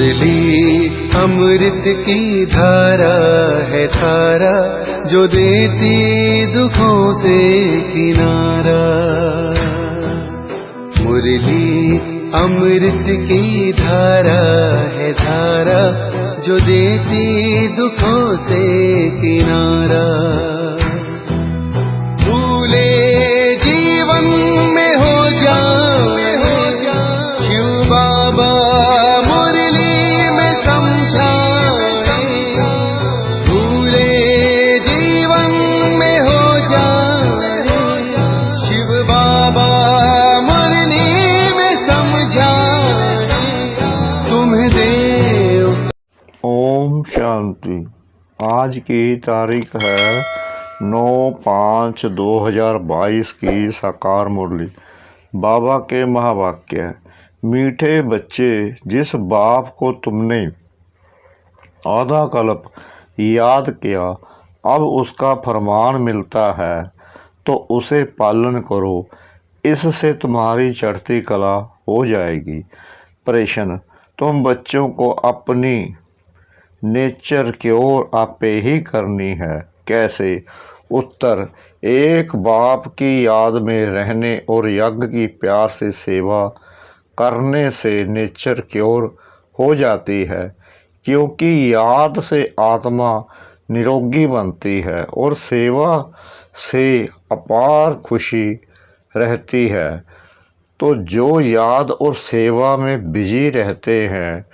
मुरली अमृत की धारा है धारा, जो देती दुखों से किनारा। मुरली अमृत की धारा है धारा, जो देती दुखों से किनारा। भूले जीवन में हो जाए शिव बाबा मुरली में समझाए। भूले जीवन में हो जाए शिव बाबा मुरली में समझाए। तुम्हें देव। ओम शांति। आज की तारीख है 9/5/2022 की साकार मुरली। बाबा के महावाक्य। मीठे बच्चे, जिस बाप को तुमने आधा कल्प याद किया, अब उसका फरमान मिलता है तो उसे पालन करो, इससे तुम्हारी चढ़ती कला हो जाएगी। प्रश्न: तुम बच्चों को अपनी नेचर की ओर आपे ही करनी है, कैसे? उत्तर: एक बाप की याद में रहने और यज्ञ की प्यार से सेवा करने से नेचर की ओर हो जाती है, क्योंकि याद से आत्मा निरोगी बनती है और सेवा से अपार खुशी रहती है। तो जो याद और सेवा में बिजी रहते हैं,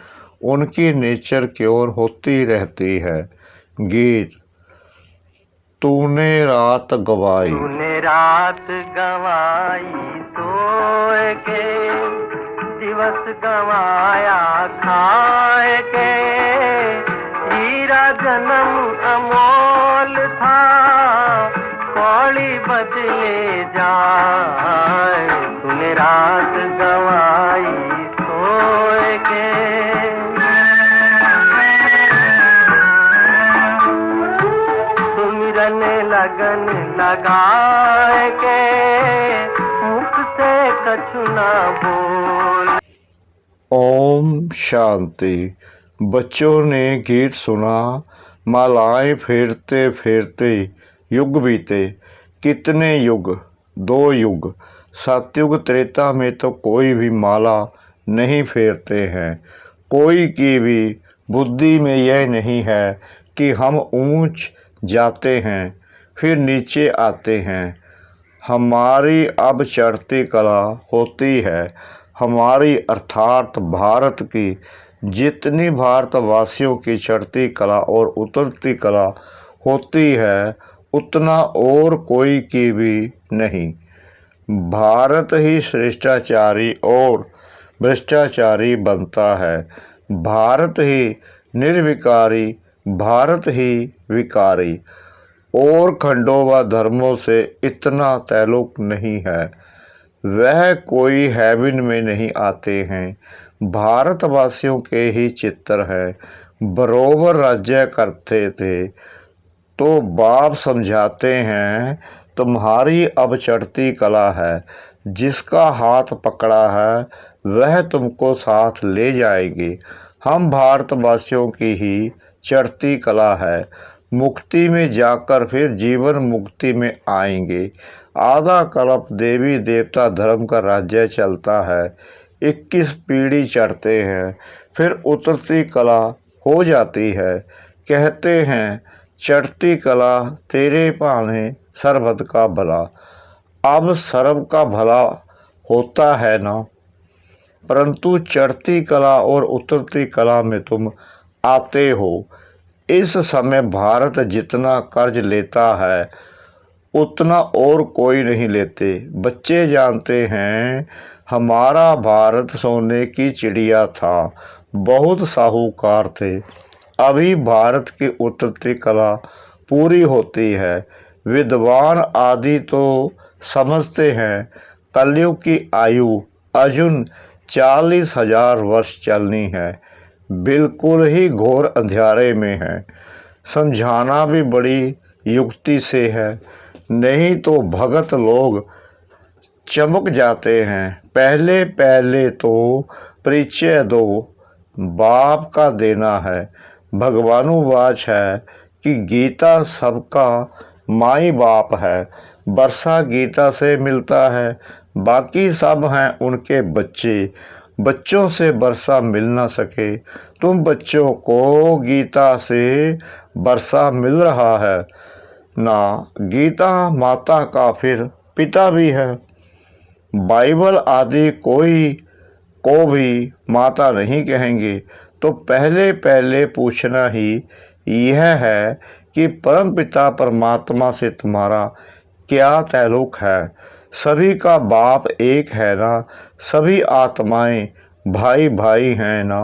उनकी नेचर की ओर होती रहती है। गीत। तूने रात गवाई, तूने रात गवाई सोए के, दिवस गवाया खाए के। हीरा जन्म अमोल था, कौड़ी बदले जाए। तूने रात गवाई सोए के, लगन लगाए के, मुख से कछु ना बोल। ओम शांति। बच्चों ने गीत सुना। मालाएं फेरते फेरते युग बीते। कितने युग? 2 युग। सतयुग त्रेता में तो कोई भी माला नहीं फेरते हैं। कोई की भी बुद्धि में यह नहीं है कि हम ऊंच जाते हैं फिर नीचे आते हैं। हमारी अब चढ़ती कला होती है। हमारी अर्थात भारत की जितनी भारतवासियों की चढ़ती कला और उतरती कला होती है, उतना और कोई की भी नहीं। भारत ही श्रेष्ठाचारी और भ्रष्टाचारी बनता है। भारत ही निर्विकारी, भारत ही विकारी, और खंडों व धर्मों से इतना ताल्लुक नहीं है। वह कोई हेवन में नहीं आते हैं। भारतवासियों के ही चित्र हैं। बरोबर राज्य करते थे तो बाप समझाते हैं, तुम्हारी अब चढ़ती कला है। जिसका हाथ पकड़ा है वह तुमको साथ ले जाएगी। हम भारतवासियों की ही चढ़ती कला है। मुक्ति में जाकर फिर जीवन मुक्ति में आएंगे। आधा कल्प देवी देवता धर्म का राज्य चलता है। 21 पीढ़ी चढ़ते हैं, फिर उतरती कला हो जाती है। कहते हैं चढ़ती कला तेरे भाने सर्वध का भला। अब सर्व का भला होता है ना, परंतु चढ़ती कला और उतरती कला में तुम आते हो। इस समय भारत जितना कर्ज लेता है उतना और कोई नहीं लेते। बच्चे जानते हैं हमारा भारत सोने की चिड़िया था, बहुत साहूकार थे। अभी भारत की उतरती कला पूरी होती है। विद्वान आदि तो समझते हैं कलयुग की आयु अर्जुन 40,000 वर्ष चलनी है। बिल्कुल ही घोर अंधेरे में है। समझाना भी बड़ी युक्ति से है, नहीं तो भगत लोग चमक जाते हैं। पहले पहले तो परिचय दो, बाप का देना है। भगवानुवाच है कि गीता सबका माई बाप है। वर्षा गीता से मिलता है, बाकी सब हैं उनके बच्चे। बच्चों से वर्षा मिल ना सके, तुम बच्चों को गीता से वर्षा मिल रहा है ना। गीता माता का फिर पिता भी है। बाइबल आदि कोई को भी माता नहीं कहेंगे। तो पहले पहले पूछना ही यह है कि परम पिता परमात्मा से तुम्हारा क्या ताल्लुक है। सभी का बाप एक है ना, सभी आत्माएं भाई भाई हैं ना।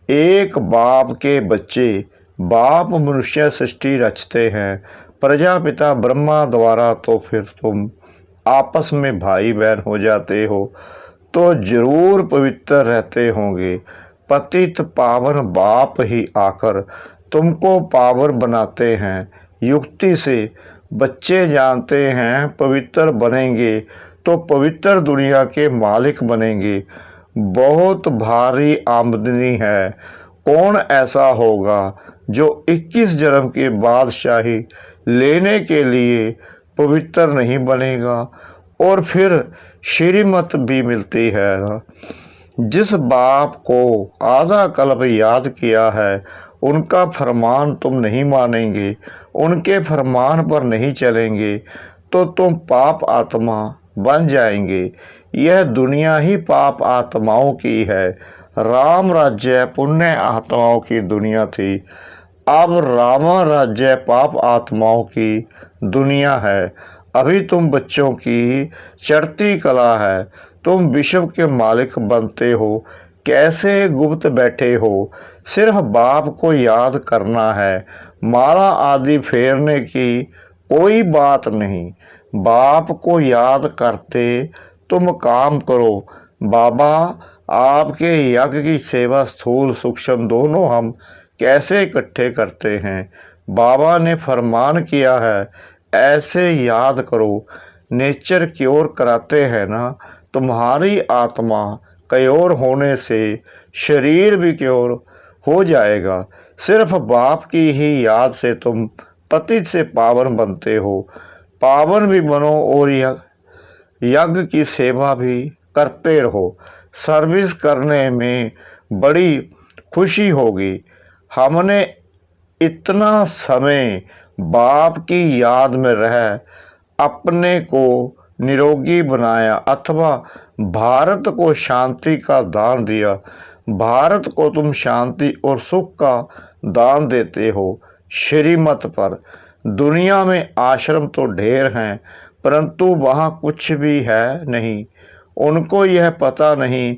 एक बाप के बच्चे, बाप मनुष्य सृष्टि रचते हैं, प्रजापिता ब्रह्मा द्वारा, तो फिर तुम आपस में भाई बहन हो जाते हो तो जरूर पवित्र रहते होंगे। पतित पावन बाप ही आकर तुमको पावन बनाते हैं। युक्ति से बच्चे जानते हैं पवित्र बनेंगे तो पवित्र दुनिया के मालिक बनेंगे। बहुत भारी आमदनी है, कौन ऐसा होगा जो 21 जन्म के बादशाही लेने के लिए पवित्र नहीं बनेगा। और फिर श्रीमत भी मिलती है ना। जिस बाप को आधा कल्प याद किया है, उनका फरमान तुम नहीं मानेंगे, उनके फरमान पर नहीं चलेंगे तो तुम पाप आत्मा बन जाएंगे। यह दुनिया ही पाप आत्माओं की है। राम राज्य पुण्य आत्माओं की दुनिया थी, अब राम राज्य पाप आत्माओं की दुनिया है। अभी तुम बच्चों की चढ़ती कला है, तुम विश्व के मालिक बनते हो। कैसे गुप्त बैठे हो, सिर्फ बाप को याद करना है। माला आदि फेरने की कोई बात नहीं, बाप को याद करते तुम काम करो। बाबा, आपके यज्ञ की सेवा स्थूल सूक्ष्म दोनों हम कैसे इकट्ठे करते हैं। बाबा ने फरमान किया है, ऐसे याद करो। नेचर क्योर कराते हैं ना, तुम्हारी आत्मा क्योर होने से शरीर भी क्योर हो जाएगा। सिर्फ बाप की ही याद से तुम पतित से पावन बनते हो। पावन भी बनो और यज्ञ की सेवा भी करते रहो। सर्विस करने में बड़ी खुशी होगी। हमने इतना समय बाप की याद में रह अपने को निरोगी बनाया अथवा भारत को शांति का दान दिया। भारत को तुम शांति और सुख का दान देते हो श्रीमत पर। दुनिया में आश्रम तो ढेर हैं, परंतु वहाँ कुछ भी है नहीं। उनको यह पता नहीं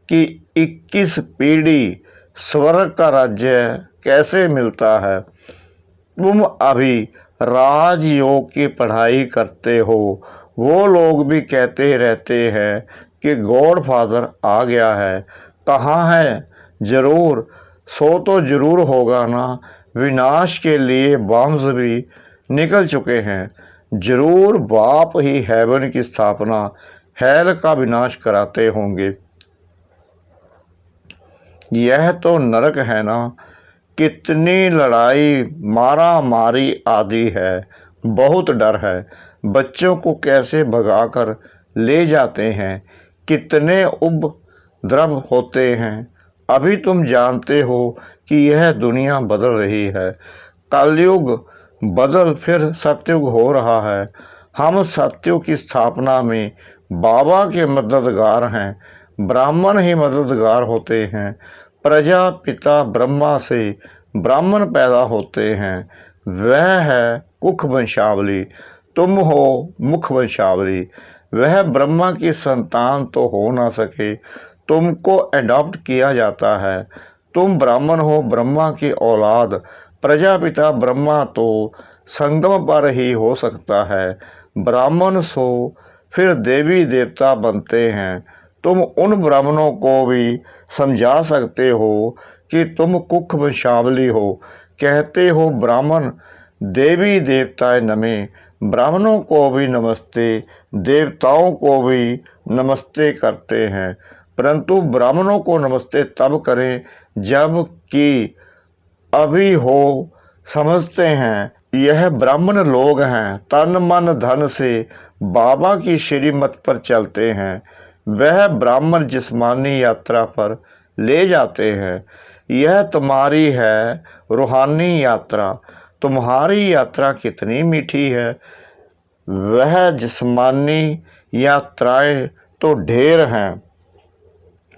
कि 21 पीढ़ी स्वर्ग का राज्य कैसे मिलता है। तुम अभी राजयोग की पढ़ाई करते हो, वो लोग भी कहते रहते हैं कि गॉड फादर आ गया है। कहाँ है? जरूर, सो तो जरूर होगा ना। विनाश के लिए बॉम्ब्स भी निकल चुके हैं। जरूर बाप ही हेवन की स्थापना, हेल का विनाश कराते होंगे। यह तो नरक है ना। कितनी लड़ाई मारा मारी आदि है, बहुत डर है। बच्चों को कैसे भगाकर ले जाते हैं, कितने उपद्रव होते हैं। अभी तुम जानते हो कि यह दुनिया बदल रही है। कलयुग बदल फिर सतयुग हो रहा है। हम सतयुग की स्थापना में बाबा के मददगार हैं। ब्राह्मण ही मददगार होते हैं। प्रजा पिता ब्रह्मा से ब्राह्मण पैदा होते हैं। वह है कुख वंशावली, तुम हो मुख वंशावली। वह ब्रह्मा की संतान तो हो ना सके, तुमको अडॉप्ट किया जाता है। तुम ब्राह्मण हो, ब्रह्मा की औलाद। प्रजापिता ब्रह्मा तो संगम पर ही हो सकता है। ब्राह्मण सो फिर देवी देवता बनते हैं। तुम उन ब्राह्मणों को भी समझा सकते हो कि तुम कुख वंशावली हो। कहते हो ब्राह्मण देवी देवताएं नमे। ब्राह्मणों को भी नमस्ते, देवताओं को भी नमस्ते करते हैं। परंतु ब्राह्मणों को नमस्ते तब करें जब कि अभी हो समझते हैं यह ब्राह्मण लोग हैं, तन मन धन से बाबा की श्रीमत पर चलते हैं। वह ब्राह्मण जिस्मानी यात्रा पर ले जाते हैं। यह तुम्हारी है रूहानी यात्रा। तुम्हारी यात्रा कितनी मीठी है। वह जिस्मानी यात्राएं तो ढेर हैं,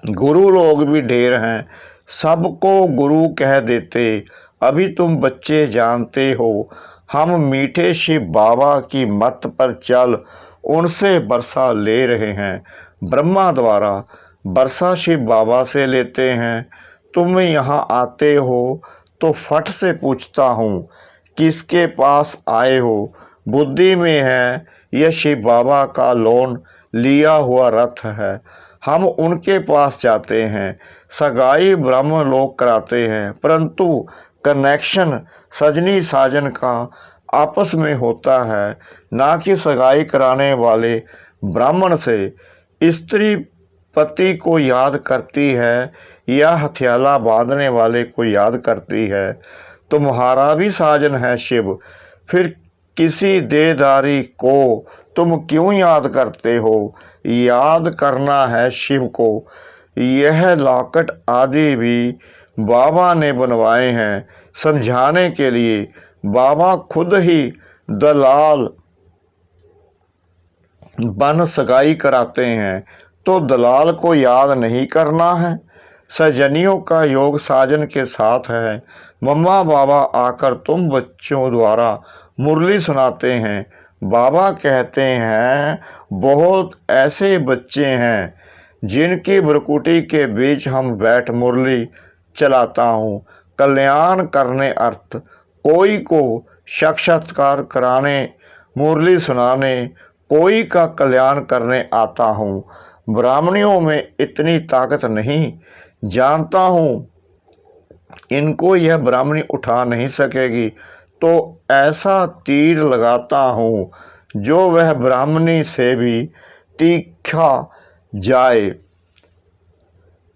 गुरु लोग भी ढेर हैं, सबको गुरु कह देते। अभी तुम बच्चे जानते हो हम मीठे शिव बाबा की मत पर चल उनसे बरसा ले रहे हैं। ब्रह्मा द्वारा बरसा शिव बाबा से लेते हैं। तुम यहाँ आते हो तो फट से पूछता हूँ किसके पास आए हो। बुद्धि में है यह शिव बाबा का लोन लिया हुआ रथ है। हम उनके पास जाते हैं, सगाई ब्राह्मण लोग कराते हैं, परंतु कनेक्शन सजनी साजन का आपस में होता है, ना कि सगाई कराने वाले ब्राह्मण से। स्त्री पति को याद करती है या हथियाला बांधने वाले को याद करती है। तुम्हारा भी साजन है शिव, फिर किसी देदारी को तुम क्यों याद करते हो। याद करना है शिव को। यह लॉकेट आदि भी बाबा ने बनवाए हैं समझाने के लिए। बाबा खुद ही दलाल बन सगाई कराते हैं, तो दलाल को याद नहीं करना है। सजनियों का योग साजन के साथ है। मम्मा बाबा आकर तुम बच्चों द्वारा मुरली सुनाते हैं। बाबा कहते हैं बहुत ऐसे बच्चे हैं जिनकी भ्रुकुटी के बीच हम बैठ मुरली चलाता हूँ। कल्याण करने अर्थ कोई को साक्षात्कार कराने, मुरली सुनाने, कोई का कल्याण करने आता हूँ। ब्राह्मणियों में इतनी ताकत नहीं, जानता हूँ इनको यह ब्राह्मणी उठा नहीं सकेगी, तो ऐसा तीर लगाता हूँ जो वह ब्राह्मणी से भी तीखा जाए।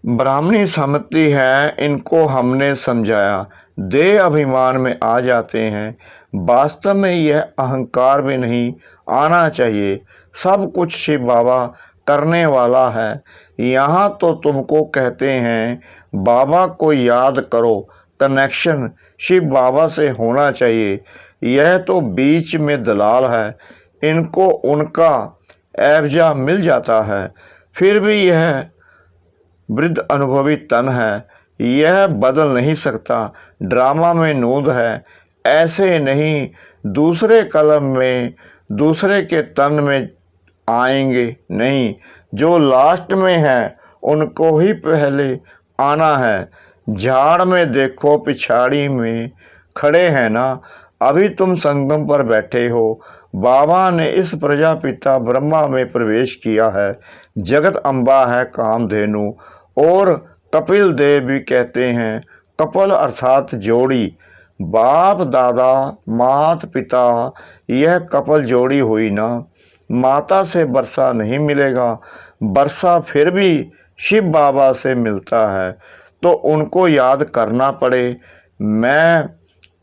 ब्राह्मणी समझती है, इनको हमने समझाया, देह अभिमान में आ जाते हैं। वास्तव में यह अहंकार भी नहीं आना चाहिए। सब कुछ शिव बाबा करने वाला है। यहाँ तो तुमको कहते हैं बाबा को याद करो, कनेक्शन शिव बाबा से होना चाहिए। यह तो बीच में दलाल है, इनको उनका एवजा मिल जाता है। फिर भी यह वृद्ध अनुभवी तन है, यह बदल नहीं सकता। ड्रामा में नूंद है, ऐसे नहीं दूसरे कलम में दूसरे के तन में आएंगे नहीं। जो लास्ट में है उनको ही पहले आना है। झाड़ में देखो पिछाड़ी में खड़े हैं ना। अभी तुम संगम पर बैठे हो। बाबा ने इस प्रजापिता ब्रह्मा में प्रवेश किया है। जगत अम्बा है कामधेनु, और कपिल देव भी कहते हैं। कपल अर्थात जोड़ी, बाप दादा मात पिता, यह कपल जोड़ी हुई ना। माता से बरसा नहीं मिलेगा, बरसा फिर भी शिव बाबा से मिलता है, तो उनको याद करना पड़े। मैं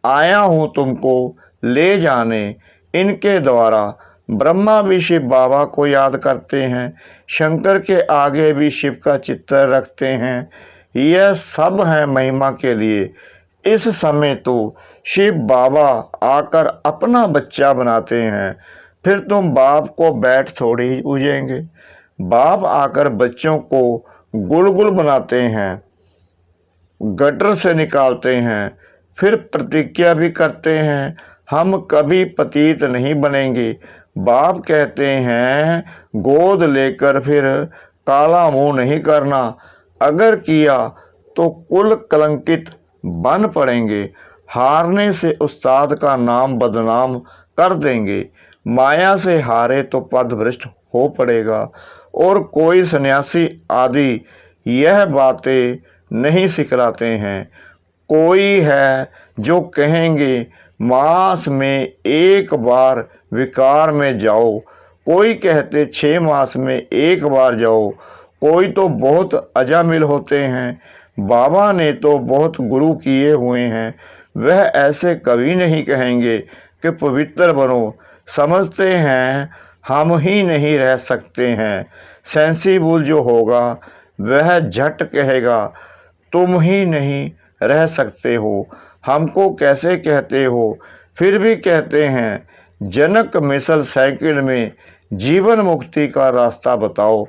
आया हूँ तुमको ले जाने। इनके द्वारा ब्रह्मा भी शिव बाबा को याद करते हैं, शंकर के आगे भी शिव का चित्र रखते हैं। यह सब है महिमा के लिए। इस समय तो शिव बाबा आकर अपना बच्चा बनाते हैं, फिर तुम बाप को बैठ थोड़ी ही पूजेंगे। बाप आकर बच्चों को गुलगुल बनाते हैं, गटर से निकालते हैं, फिर प्रतिज्ञा भी करते हैं हम कभी पतित नहीं बनेंगे। बाप कहते हैं गोद लेकर फिर काला मुंह नहीं करना, अगर किया तो कुल कलंकित बन पड़ेंगे। हारने से उस्ताद का नाम बदनाम कर देंगे। माया से हारे तो पद भ्रष्ट हो पड़ेगा। और कोई सन्यासी आदि यह बातें नहीं सिखलाते हैं। कोई है जो कहेंगे मास में एक बार विकार में जाओ, कोई कहते 6 मास में एक बार जाओ, कोई तो बहुत अजामिल होते हैं, बाबा ने तो बहुत गुरु किए हुए हैं, वह ऐसे कभी नहीं कहेंगे कि पवित्र बनो। समझते हैं हम ही नहीं रह सकते हैं। सेंसिबल जो होगा वह झट कहेगा तुम ही नहीं रह सकते हो, हमको कैसे कहते हो। फिर भी कहते हैं जनक मिसल साइकिल में जीवन मुक्ति का रास्ता बताओ।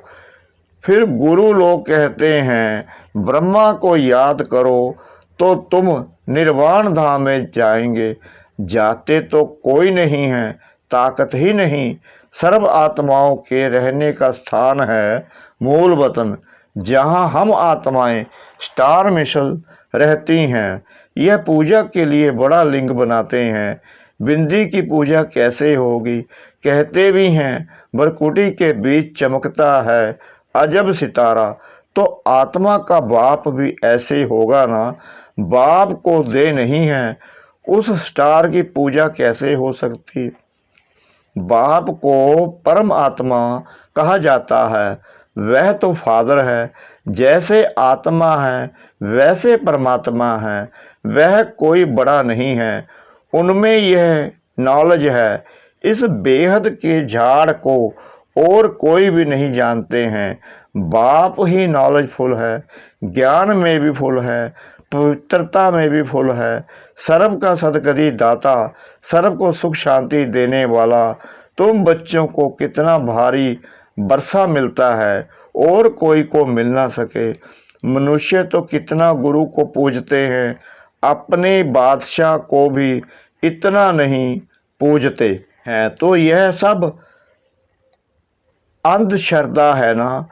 फिर गुरु लोग कहते हैं ब्रह्मा को याद करो तो तुम निर्वाण धाम में जाएंगे। जाते तो कोई नहीं है, ताकत ही नहीं। सर्व आत्माओं के रहने का स्थान है मूल वतन, जहाँ हम आत्माएं स्टार मिसल रहती हैं। यह पूजा के लिए बड़ा लिंग बनाते हैं। बिंदी की पूजा कैसे होगी? कहते भी हैं बरकुटी के बीच चमकता है अजब सितारा। तो आत्मा का बाप भी ऐसे होगा ना? बाप को दे नहीं है, उस स्टार की पूजा कैसे हो सकती? बाप को परम आत्मा कहा जाता है, वह तो फादर है। जैसे आत्मा है वैसे परमात्मा है, वह कोई बड़ा नहीं है। उनमें यह नॉलेज है। इस बेहद के झाड़ को और कोई भी नहीं जानते हैं। बाप ही नॉलेजफुल है, ज्ञान में भी फुल है, पवित्रता में भी फुल है। सर्व का सदगति दाता, सर्व को सुख शांति देने वाला। तुम बच्चों को कितना भारी बरसा मिलता है और कोई को मिल ना सके। मनुष्य तो कितना गुरु को पूजते हैं, अपने बादशाह को भी इतना नहीं पूजते हैं। तो यह सब अंधश्रद्धा है ना?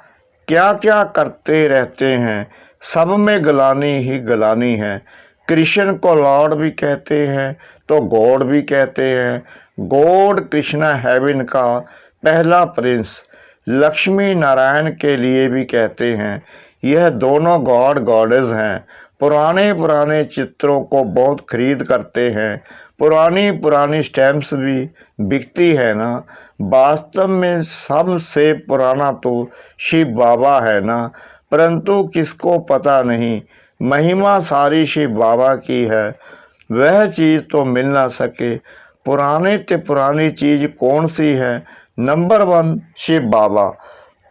क्या क्या करते रहते हैं, सब में गलानी ही गलानी है। कृष्ण को लॉर्ड भी कहते हैं तो गॉड भी कहते हैं। गॉड कृष्णा हेवन का पहला प्रिंस, लक्ष्मी नारायण के लिए भी कहते हैं। यह दोनों गॉड गॉडेस हैं। पुराने पुराने चित्रों को बहुत खरीद करते हैं, पुरानी पुरानी स्टैम्प्स भी बिकती है ना। वास्तव में सबसे पुराना तो शिव बाबा है ना, परंतु किसको पता नहीं महिमा सारी शिव बाबा की है। वह चीज़ तो मिल ना सके। पुराने ते पुरानी चीज़ कौन सी है? नंबर 1 शिव बाबा।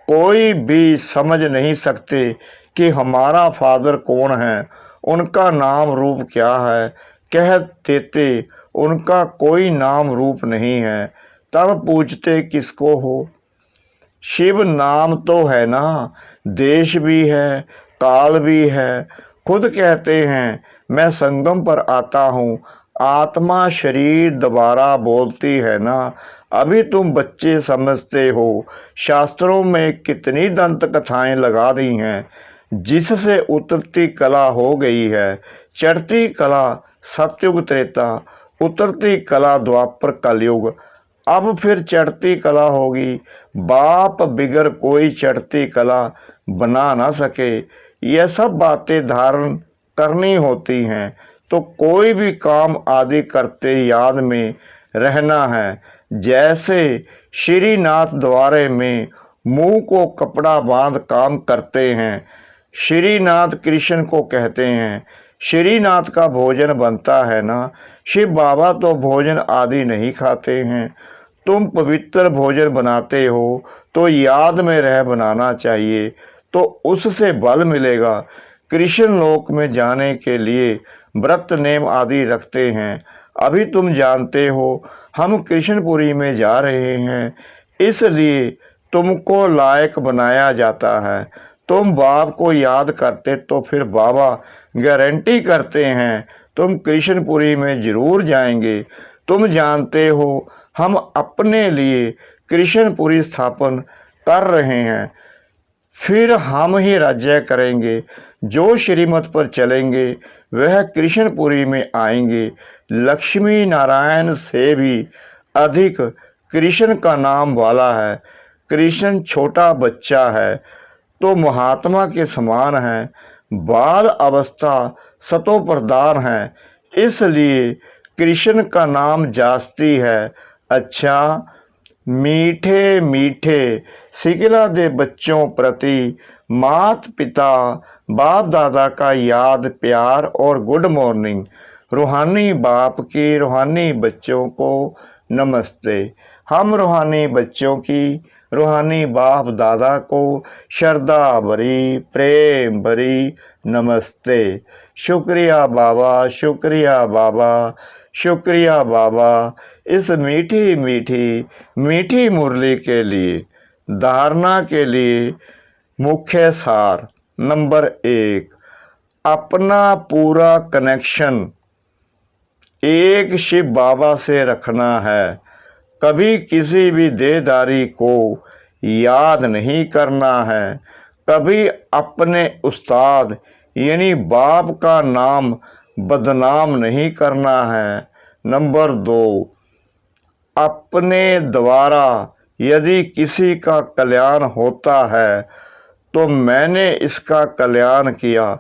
कोई भी समझ नहीं सकते कि हमारा फादर कौन है, उनका नाम रूप क्या है। कह देते उनका कोई नाम रूप नहीं है, तब पूछते किसको हो? शिव नाम तो है ना, देश भी है, काल भी है। खुद कहते हैं मैं संगम पर आता हूँ, आत्मा शरीर दोबारा बोलती है ना। अभी तुम बच्चे समझते हो, शास्त्रों में कितनी दंत कथाएं लगा दी हैं, जिससे उतरती कला हो गई है। चढ़ती कला सतयुग त्रेता, उतरती कला द्वापर कलयुग। अब फिर चढ़ती कला होगी। बाप बिगर कोई चढ़ती कला बना ना सके। यह सब बातें धारण करनी होती हैं, तो कोई भी काम आदि करते याद में रहना है। जैसे श्रीनाथ द्वारे में मुंह को कपड़ा बांध काम करते हैं। श्रीनाथ कृष्ण को कहते हैं। श्रीनाथ का भोजन बनता है ना। शिव बाबा तो भोजन आदि नहीं खाते हैं। तुम पवित्र भोजन बनाते हो तो याद में रह बनाना चाहिए, तो उससे बल मिलेगा। कृष्ण लोक में जाने के लिए व्रत नेम आदि रखते हैं। अभी तुम जानते हो हम कृष्णपुरी में जा रहे हैं, इसलिए तुमको लायक बनाया जाता है। तुम बाप को याद करते तो फिर बाबा गारंटी करते हैं तुम कृष्णपुरी में जरूर जाएंगे। तुम जानते हो हम अपने लिए कृष्णपुरी स्थापन कर रहे हैं, फिर हम ही राज्य करेंगे। जो श्रीमत पर चलेंगे वह कृष्णपुरी में आएंगे। लक्ष्मी नारायण से भी अधिक कृष्ण का नाम वाला है। कृष्ण छोटा बच्चा है तो महात्मा के समान है। बाल अवस्था सतो प्रधान है, इसलिए कृष्ण का नाम जास्ती है। अच्छा, मीठे मीठे सिगिला दे बच्चों प्रति मात पिता बाप दादा का याद प्यार और गुड मॉर्निंग। रूहानी बाप की रूहानी बच्चों को नमस्ते। हम रूहानी बच्चों की रूहानी बाप दादा को श्रद्धा भरी प्रेम भरी नमस्ते। शुक्रिया बाबा, शुक्रिया बाबा, शुक्रिया बाबा इस मीठी मीठी मीठी मुरली के लिए। धारणा के लिए मुख्य सार नंबर 1, अपना पूरा कनेक्शन एक शिव बाबा से रखना है। कभी किसी भी देहधारी को याद नहीं करना है। कभी अपने उस्ताद यानी बाप का नाम बदनाम नहीं करना है। नंबर 2, अपने द्वारा यदि किसी का कल्याण होता है तो मैंने इसका कल्याण किया,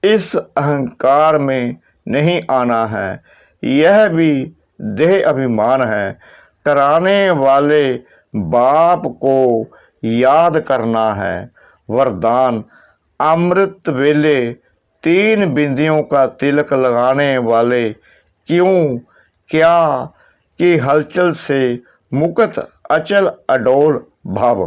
इस अहंकार में नहीं आना है। यह भी देह अभिमान है। कराने वाले बाप को याद करना है। वरदान, अमृत वेले 3 बिंदियों का तिलक लगाने वाले क्यों क्या की हलचल से मुक्त अचल अडोल भाव।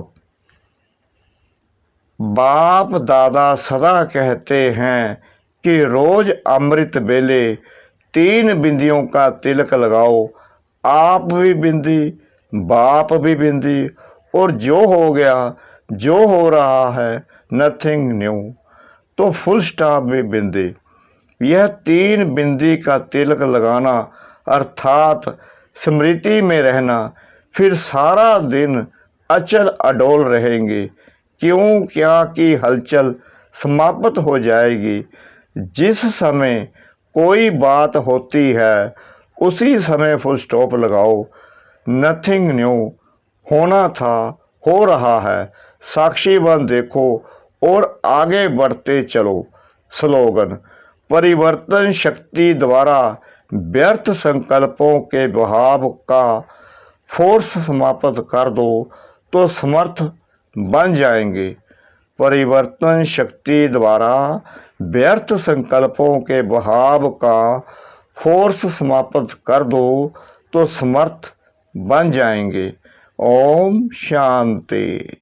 बाप दादा सदा कहते हैं कि रोज अमृत बेले 3 बिंदियों का तिलक लगाओ। आप भी बिंदी, बाप भी बिंदी, और जो हो गया जो हो रहा है नथिंग न्यू, तो फुल स्टॉप भी बिंदी। यह 3 बिंदी का तिलक लगाना अर्थात स्मृति में रहना, फिर सारा दिन अचल अडोल रहेंगे। क्यों क्या की हलचल समाप्त हो जाएगी। जिस समय कोई बात होती है उसी समय फुल स्टॉप लगाओ। नथिंग न्यू, होना था हो रहा है, साक्षी बन देखो और आगे बढ़ते चलो। स्लोगन, परिवर्तन शक्ति द्वारा व्यर्थ संकल्पों के बहाव का फोर्स समाप्त कर दो तो समर्थ बन जाएंगे। परिवर्तन शक्ति द्वारा व्यर्थ संकल्पों के बहाव का फोर्स समाप्त कर दो तो समर्थ बन जाएंगे। ओम शांति।